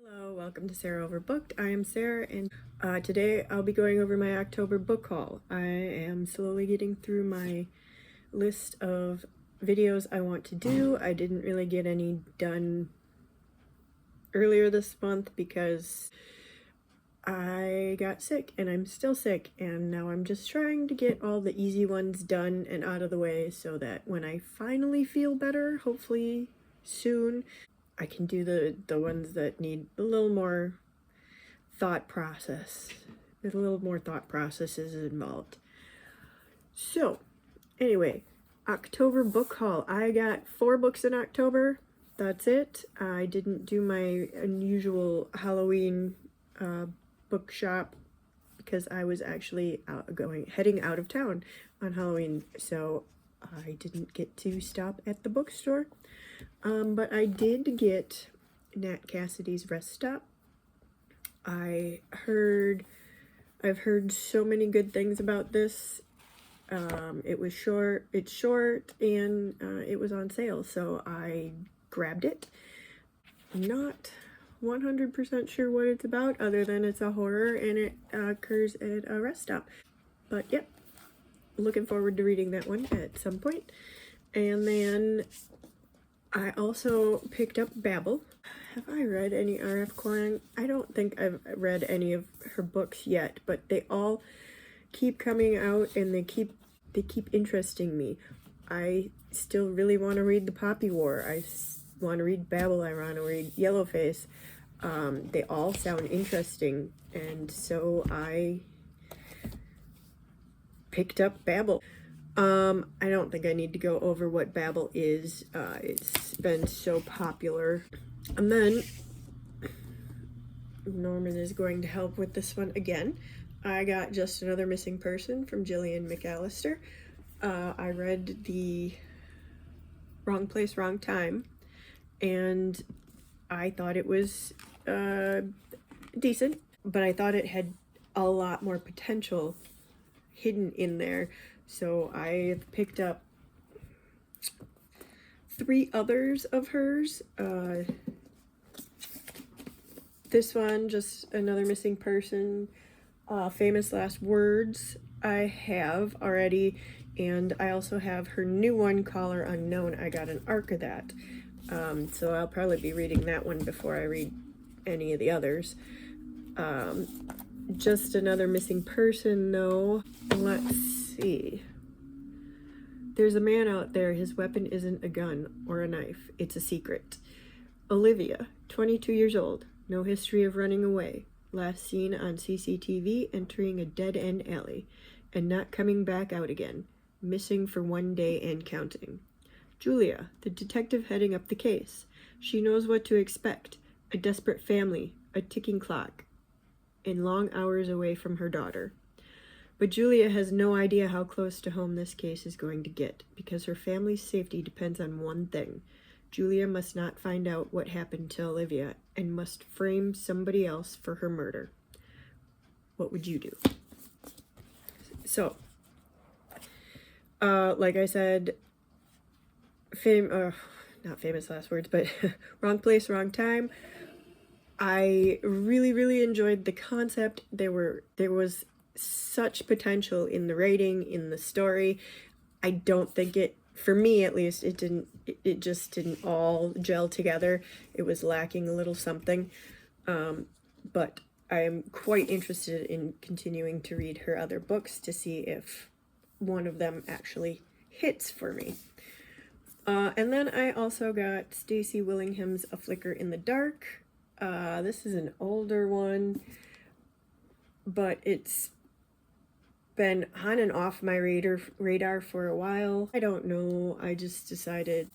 Hello, welcome to Sarah Overbooked. I am Sarah, and today I'll be going over my October book haul. I am slowly getting through my list of videos I want to do. I didn't really get any done earlier this month because I got sick, and I'm still sick, and now I'm just trying to get all the easy ones done and out of the way so that when I finally feel better, hopefully soon, I can do the ones that need a little more thought process. There's a little more thought processes involved. So, anyway, October book haul. I got 4 books in October. That's it. I didn't do my unusual Halloween bookshop because I was actually heading out of town on Halloween, so I didn't get to stop at the bookstore. But I did get Nat Cassidy's Rest Stop. I've heard so many good things about this. It's short, and it was on sale, so I grabbed it. I'm not 100% sure what it's about, other than it's a horror and it occurs at a rest stop. But yep, looking forward to reading that one at some point. And then I also picked up Babel. Have I read any R.F. Kuang? I don't think I've read any of her books yet, but they all keep coming out and they keep interesting me. I still really want to read The Poppy War. I want to read Babel. I want to read Yellowface. They all sound interesting, and so I picked up Babel. I don't think I need to go over what Babel is. It's been so popular. And then Norman is going to help with this one again. I got Just Another Missing Person from Gillian McAllister. I read the Wrong Place, Wrong Time, and I thought it was decent, but I thought it had a lot more potential hidden in there. So I picked up 3 others of hers. This one, Just Another Missing Person, Famous Last Words, I have already, and I also have her new one, Caller Unknown. I got an arc of that, so I'll probably be reading that one before I read any of the others. Just Another Missing Person, though. Let's see. There's a man out there. His weapon isn't a gun or a knife. It's a secret. Olivia, 22 years old. No history of running away. Last seen on CCTV entering a dead-end alley and not coming back out again. Missing for 1 day and counting. Julia, the detective heading up the case. She knows what to expect. A desperate family, a ticking clock, and long hours away from her daughter. But Julia has no idea how close to home this case is going to get, because her family's safety depends on one thing. Julia must not find out what happened to Olivia and must frame somebody else for her murder. What would you do? So, like I said, not Famous Last Words, but Wrong Place, Wrong Time. I really, really enjoyed the concept. There was such potential in the writing, in the story. I don't think for me at least, it just didn't all gel together. It was lacking a little something. But I am quite interested in continuing to read her other books to see if one of them actually hits for me. And then I also got Stacy Willingham's A Flicker in the Dark. This is an older one, but it's been on and off my radar for a while. I don't know, I just decided,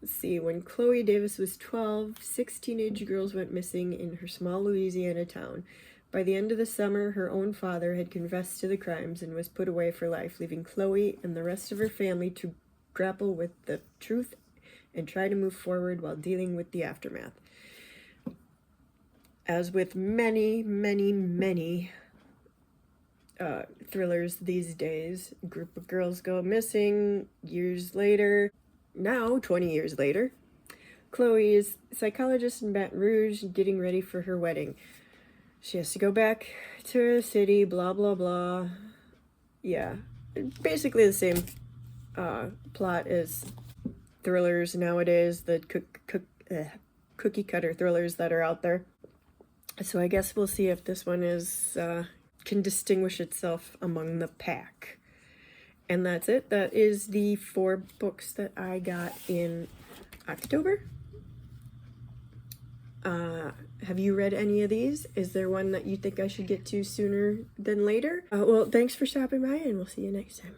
let's see, when Chloe Davis was 12, 6 teenage girls went missing in her small Louisiana town. By the end of the summer, her own father had confessed to the crimes and was put away for life, leaving Chloe and the rest of her family to grapple with the truth and try to move forward while dealing with the aftermath. As with many, many, many thrillers these days, a group of girls go missing years later, now 20 years later. Chloe is a psychologist in Baton Rouge getting ready for her wedding. She has to go back to the city, blah, blah, blah. Yeah, basically the same plot as thrillers nowadays, the cookie cutter thrillers that are out there. So I guess we'll see if this one is can distinguish itself among the pack. And that's it. That is the 4 books that I got in October. Have you read any of these? Is there one that you think I should get to sooner than later? Well, thanks for stopping by, and we'll see you next time.